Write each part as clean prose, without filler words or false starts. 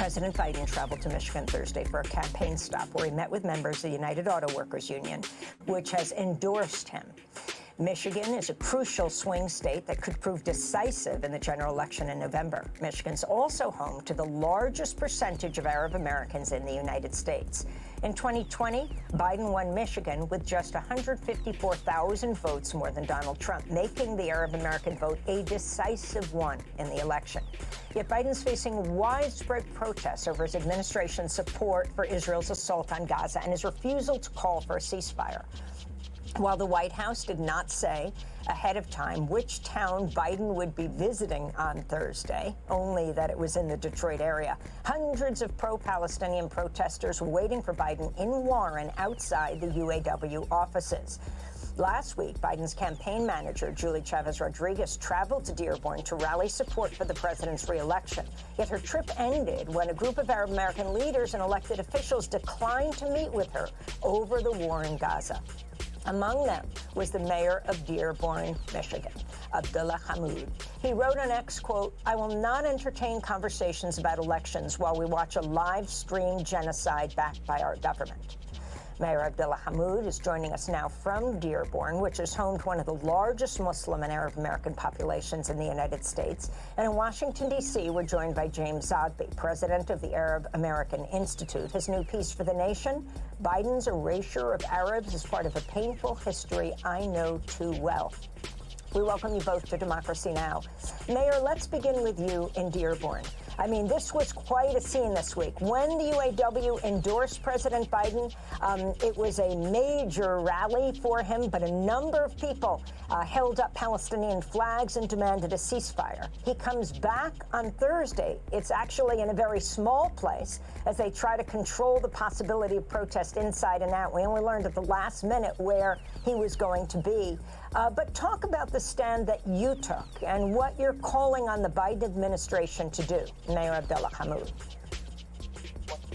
President Biden traveled to Michigan Thursday for a campaign stop where he met with members of the United Auto Workers Union, which has endorsed him. Michigan is a crucial swing state that could prove decisive in the general election in November. Michigan's also home to the largest percentage of Arab Americans in the United States. In 2020, Biden won Michigan with just 154,000 votes more than Donald Trump, making the Arab American vote a decisive one in the election. Yet Biden's facing widespread protests over his administration's support for Israel's assault on Gaza and his refusal to call for a ceasefire. While the White House did not say ahead of time which town Biden would be visiting on Thursday, only that it was in the Detroit area, hundreds of pro-Palestinian protesters were waiting for Biden in Warren outside the UAW offices. Last week, Biden's campaign manager, Julie Chavez Rodriguez, traveled to Dearborn to rally support for the president's reelection. Yet her trip ended when a group of Arab American leaders and elected officials declined to meet with her over the war in Gaza. Among them was the mayor of Dearborn, Michigan, Abdullah Hammoud. He wrote on X, quote, "I will not entertain conversations about elections while we watch a live-streamed genocide backed by our government." Mayor Abdullah Hammoud is joining us now from Dearborn, which is home to one of the largest Muslim and Arab American populations in the United States. And in Washington, D.C., we're joined by James Zogby, president of the Arab American Institute. His new piece for The Nation, Biden's erasure of Arabs is part of a painful history I know too well. We welcome you both to Democracy Now! Mayor, let's begin with you in Dearborn. I mean, this was quite a scene this week. When the UAW endorsed President Biden, it was a major rally for him, but a number of people held up Palestinian flags and demanded a ceasefire. He comes back on Thursday. It's actually in a very small place as they try to control the possibility of protest inside and out. We only learned at the last minute where he was going to be. But talk about the stand that you took and what you're calling on the Biden administration to do, Mayor Abdullah Hammoud.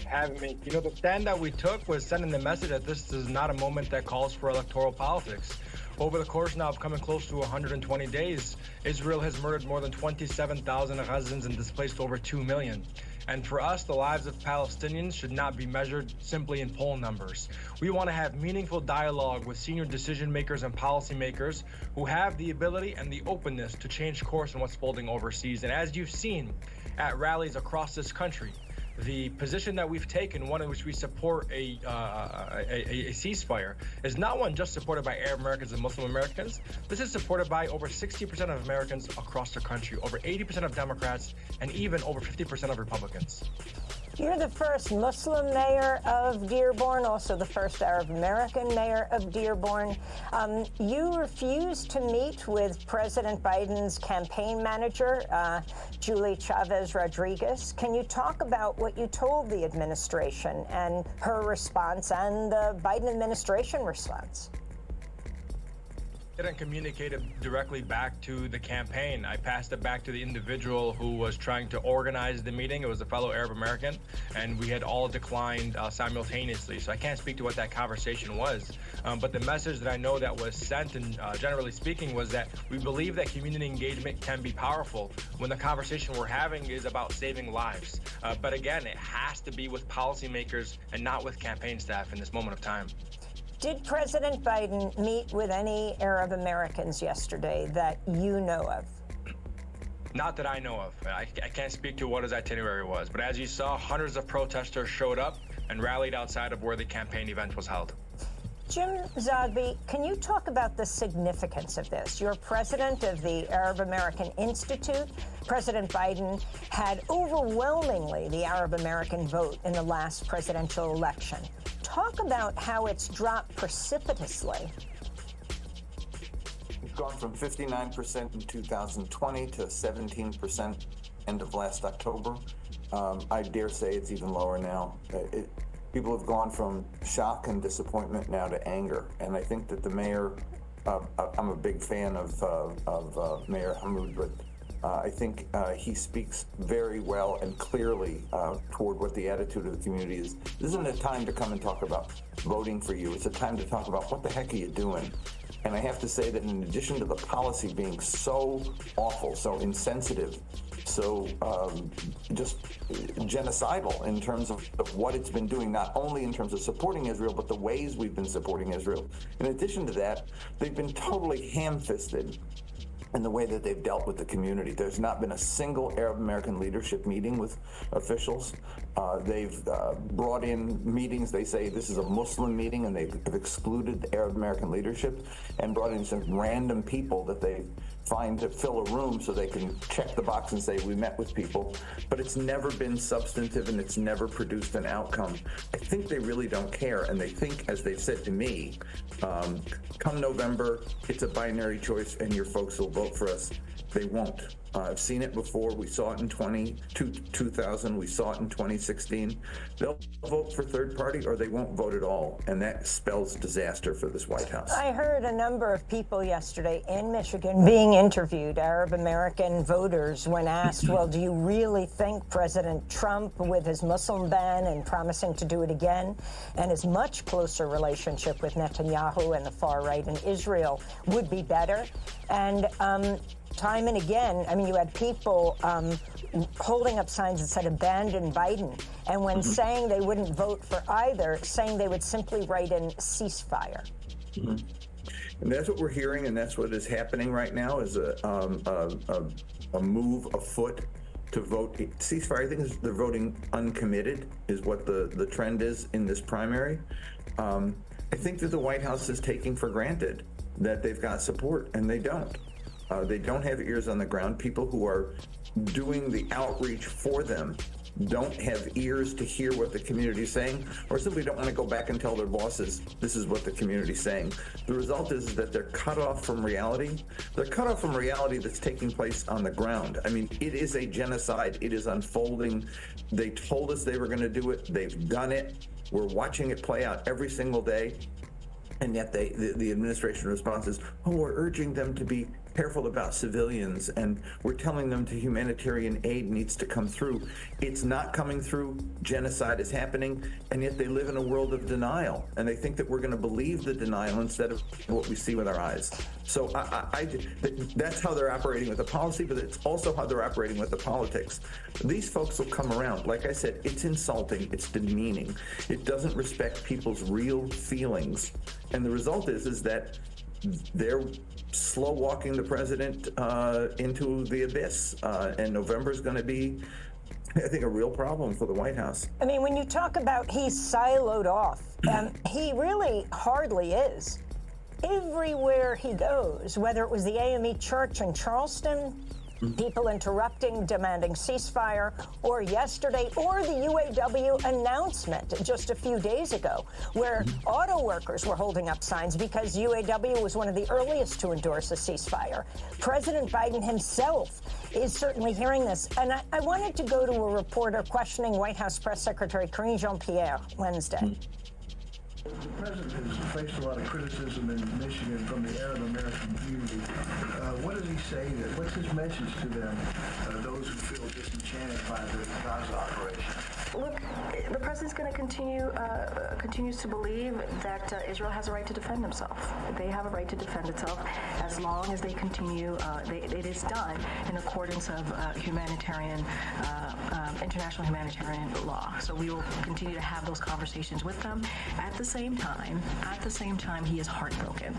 Having me. You know, the stand that we took was sending the message that this is not a moment that calls for electoral politics. Over the course now of coming close to 120 days, Israel has murdered more than 27,000 Gazans and displaced over 2 million. And for us, the lives of Palestinians should not be measured simply in poll numbers. We want to have meaningful dialogue with senior decision makers and policymakers who have the ability and the openness to change course on what's folding overseas. And as you've seen at rallies across this country, the position that we've taken, one in which we support a ceasefire, is not one just supported by Arab Americans and Muslim Americans. This is supported by over 60% of Americans across the country, over 80% of Democrats, and even over 50% of Republicans. You're the first Muslim mayor of Dearborn, also the first Arab American mayor of Dearborn. You refused to meet with President Biden's campaign manager, Julie Chavez Rodriguez. Can you talk about what you told the administration and her response and the Biden administration response? I didn't communicate it directly back to the campaign. I passed it back to the individual who was trying to organize the meeting. It was a fellow Arab American, and we had all declined simultaneously. So I can't speak to what that conversation was. But the message that I know that was sent, and generally speaking, was that we believe that community engagement can be powerful when the conversation we're having is about saving lives. But again, it has to be with policymakers and not with campaign staff in this moment of time. Did President Biden meet with any Arab Americans yesterday that you know of? Not that I know of. I can't speak to what his itinerary was. But as you saw, hundreds of protesters showed up and rallied outside of where the campaign event was held. Jim Zogby, can you talk about the significance of this? You're president of the Arab American Institute. President Biden had overwhelmingly the Arab American vote in the last presidential election. Talk about how it's dropped precipitously. It's gone from 59% in 2020 to 17% end of last October. I dare say it's even lower now. People have gone from shock and disappointment now to anger. And I think that the mayor, I'm a big fan of Mayor Hammoud, but I think he speaks very well and clearly toward what the attitude of the community is. This isn't a time to come and talk about voting for you. It's a time to talk about what the heck are you doing? And I have to say that in addition to the policy being so awful, so insensitive, so just genocidal in terms of what it's been doing, not only in terms of supporting Israel, but the ways we've been supporting Israel. In addition to that, they've been totally ham-fisted in the way that they've dealt with the community. There's not been a single Arab American leadership meeting with officials. They've brought in meetings. They say this is a Muslim meeting, and they've excluded the Arab American leadership and brought in some random people that they find to fill a room so they can check the box and say we met with people. But it's never been substantive, and it's never produced an outcome. I think they really don't care, and they think, as they've said to me, come November, it's a binary choice, and your folks will vote for us. They won't. I've seen it before. We saw it in 2000. We saw it in 2016. They'll vote for third party, or they won't vote at all. And that spells disaster for this White House. I heard a number of people yesterday in Michigan being interviewed, Arab American voters, when asked, well, do you really think President Trump, with his Muslim ban and promising to do it again, and his much closer relationship with Netanyahu and the far right in Israel, would be better? And time and again, I mean, you had people holding up signs that said abandon Biden, and when saying they wouldn't vote for either, saying they would simply write in ceasefire. And that's what we're hearing, and that's what is happening right now, is a move afoot to vote ceasefire. I think they're voting uncommitted is what the trend is in this primary. I think that the White House is taking for granted that they've got support, and they don't. They don't have ears on the ground. People who are doing the outreach for them don't have ears to hear what the community is saying, or simply don't want to go back and tell their bosses, this is what the community is saying. The result is that they're cut off from reality. They're cut off from reality that's taking place on the ground. I mean, it is a genocide. It is unfolding. They told us they were going to do it. They've done it. We're watching it play out every single day. And yet the administration response is, oh, we're urging them to be careful about civilians, and we're telling them that humanitarian aid needs to come through. It's not coming through. Genocide is happening, and yet they live in a world of denial, and they think that we're going to believe the denial instead of what we see with our eyes. So that's how they're operating with the policy, but it's also how they're operating with the politics. These folks will come around. Like I said, it's insulting, it's demeaning. It doesn't respect people's real feelings. And the result is that they're slow walking the president into the abyss. And November is going to be, I think, a real problem for the White House. I mean, when you talk about he's siloed off, he really hardly is. Everywhere he goes, whether it was the AME church in Charleston, people interrupting, demanding ceasefire, or yesterday, or the UAW announcement just a few days ago, where auto workers were holding up signs because UAW was one of the earliest to endorse a ceasefire. President Biden himself is certainly hearing this. And I wanted to go to a reporter questioning White House Press Secretary Karine Jean-Pierre Wednesday. The president has faced a lot of criticism in Michigan from the Arab American community. What does he say? What's his message to them, those who feel disenchanted by the Gaza operation? Look, the president's going to continues to believe that Israel has a right to defend himself. They have a right to defend itself as long as they continue. It is done in accordance of international humanitarian law. So we will continue to have those conversations with them. At the same time, he is heartbroken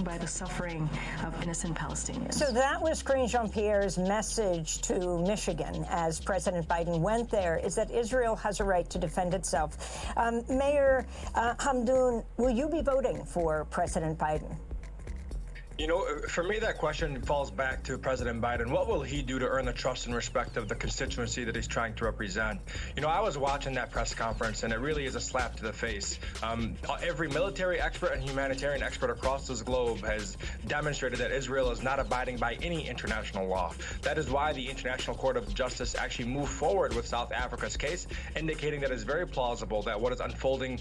by the suffering of innocent Palestinians. So that was Karine Jean-Pierre's message to Michigan as President Biden went there, is that Israel has a right to defend itself. Mayor Hamdoun, will you be voting for President Biden? You know, for me, that question falls back to President Biden. What will he do to earn the trust and respect of the constituency that he's trying to represent? You know, I was watching that press conference, and it really is a slap to the face. Every military expert and humanitarian expert across this globe has demonstrated that Israel is not abiding by any international law. That is why the International Court of Justice actually moved forward with South Africa's case, indicating that it's very plausible that what is unfolding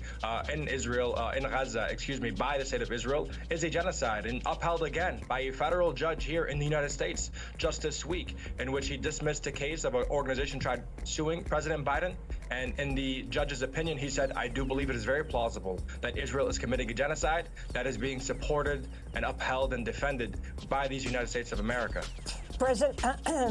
in Gaza, by the state of Israel, is a genocide, and upheld again by a federal judge here in the United States just this week, in which he dismissed a case of an organization tried suing President Biden. And in the judge's opinion, he said, I do believe it is very plausible that Israel is committing a genocide that is being supported and upheld and defended by these United States of America. President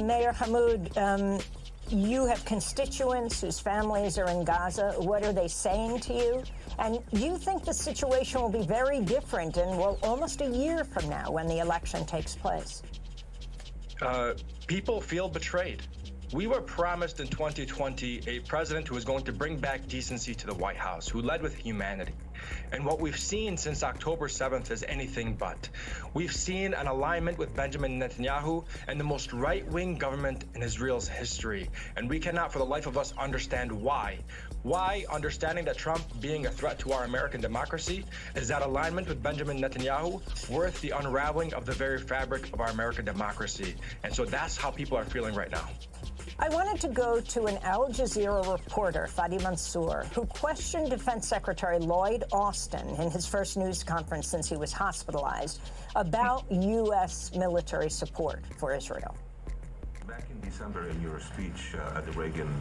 Mayor Hammoud, you have constituents whose families are in Gaza. What are they saying to you? And you think the situation will be very different in, well, almost a year from now when the election takes place? People feel betrayed. We were promised in 2020 a president who was going to bring back decency to the White House, who led with humanity. And what we've seen since October 7th is anything but. We've seen an alignment with Benjamin Netanyahu and the most right-wing government in Israel's history. And we cannot for the life of us understand why. Why, understanding that Trump being a threat to our American democracy, is that alignment with Benjamin Netanyahu worth the unraveling of the very fabric of our American democracy? And so that's how people are feeling right now. I wanted to go to an Al Jazeera reporter, Fadi Mansour, who questioned Defense Secretary Lloyd Austin in his first news conference since he was hospitalized about U.S. military support for Israel. Back in December, in your speech at the Reagan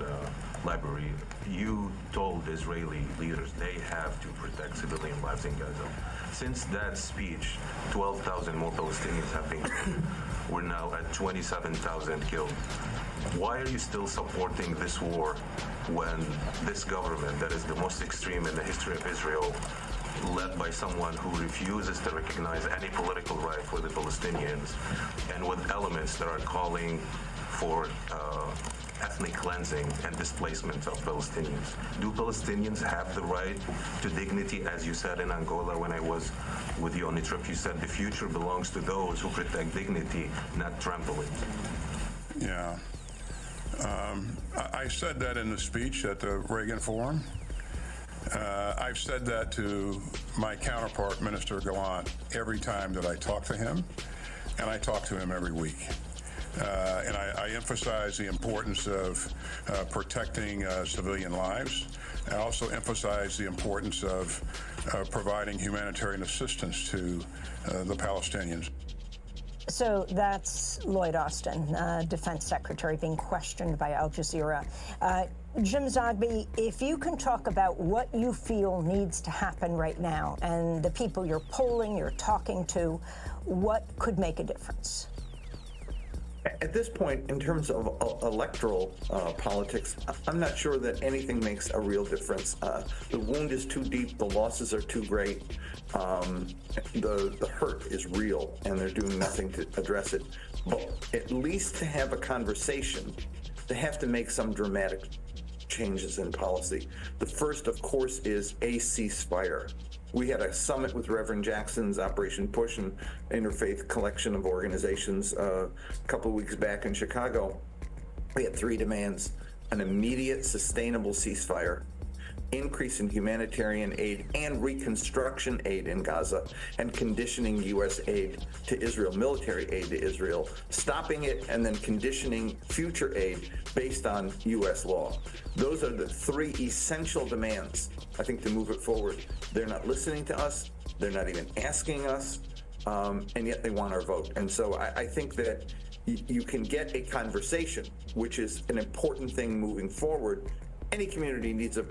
Library, you told Israeli leaders they have to protect civilian lives in Gaza. Since that speech, 12,000 more Palestinians have been killed. We're now at 27,000 killed. Why are you still supporting this war when this government, that is the most extreme in the history of Israel, led by someone who refuses to recognize any political right for the Palestinians, and with elements that are calling for ethnic cleansing and displacement of Palestinians? Do Palestinians have the right to dignity? As you said in Angola when I was with you on the trip, you said the future belongs to those who protect dignity, not trample it. Yeah. I said that in the speech at the Reagan Forum. I've said that to my counterpart, Minister Gallant, every time that I talk to him, and I talk to him every week. And I emphasize the importance of protecting civilian lives. I also emphasize the importance of providing humanitarian assistance to the Palestinians. So that's Lloyd Austin, Defense Secretary, being questioned by Al Jazeera. Jim Zogby, if you can talk about what you feel needs to happen right now and the people you're polling, you're talking to, what could make a difference? At this point, in terms of electoral politics, I'm not sure that anything makes a real difference. The wound is too deep, the losses are too great, the hurt is real, and they're doing nothing to address it. But at least to have a conversation, they have to make some dramatic changes in policy. The first, of course, is a ceasefire. We had a summit with Reverend Jackson's Operation Push, an interfaith collection of organizations, a couple of weeks back in Chicago. We had three demands: an immediate, sustainable ceasefire, increase in humanitarian aid and reconstruction aid in Gaza, and conditioning U.S. aid to Israel, military aid to Israel, stopping it and then conditioning future aid based on U.S. law. Those are the three essential demands, I think, to move it forward. They're not listening to us. They're not even asking us, and yet they want our vote. And so I think that you can get a conversation, which is an important thing moving forward. Any community needs a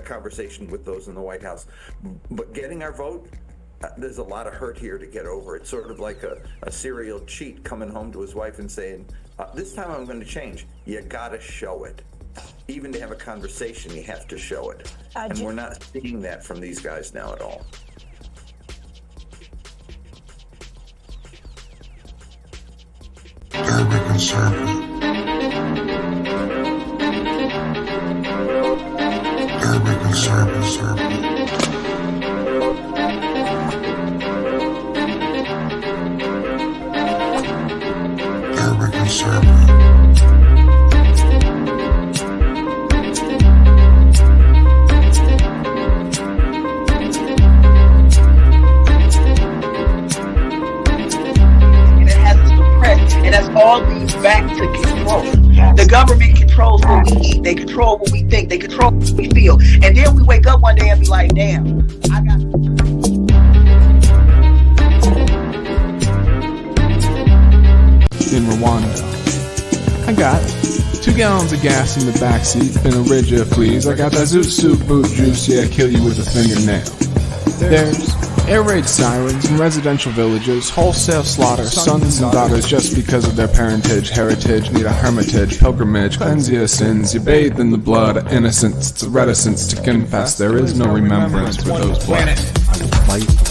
conversation with those in the White House. But getting our vote, there's a lot of hurt here to get over. It's sort of like a serial cheat coming home to his wife and saying, this time I'm going to change. You got to show it. Even to have a conversation, you have to show it. And we're not seeing that from these guys now at all. Urban conservative. Urban conservative. Urban conservative. And that's all leads back to control. The government controls what we eat. They control what we think. They control what we feel. And then we wake up one day and be like, damn, I got... in Rwanda. I got 2 gallons of gas in the backseat, been a rigid please. I got that zoot suit boot juice, yeah, kill you with a fingernail. There's air raid sirens in residential villages, wholesale slaughter, sons and daughters just because of their parentage, heritage, need a hermitage, pilgrimage, cleanse your sins, you bathe in the blood of innocence, it's a reticence to confess, there is no remembrance for those blood.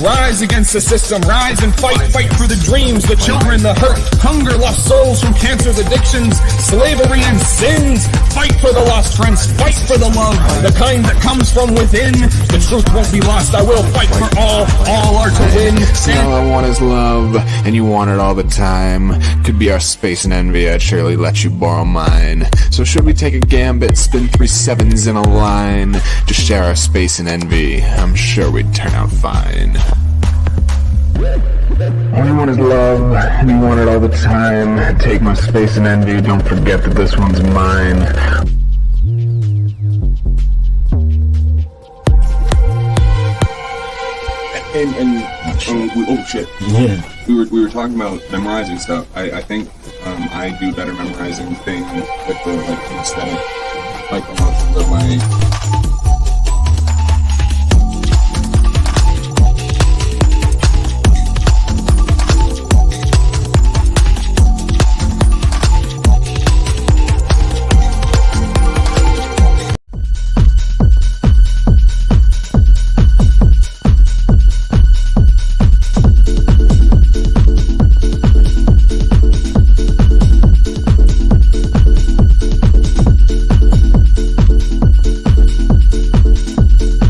Rise against the system, rise and fight, fight for the dreams, the children, the hurt, hunger, lost souls from cancer's addictions, slavery and sins. Fight for the lost friends, fight for the love, the kind that comes from within. The truth won't be lost, I will fight for all are to win. See, all I want is love, and you want it all the time. Could be our space and envy, I'd surely let you borrow mine. So should we take a gambit, spin 3 7s in a line? Just share our space and envy, I'm sure we'd turn out fine. All you want is love, and you want it all the time. Take my space and envy, don't forget that this one's mine. Oh shit. Yeah. We were talking about memorizing stuff. I think I do better memorizing things with the like aesthetic, like emotions of my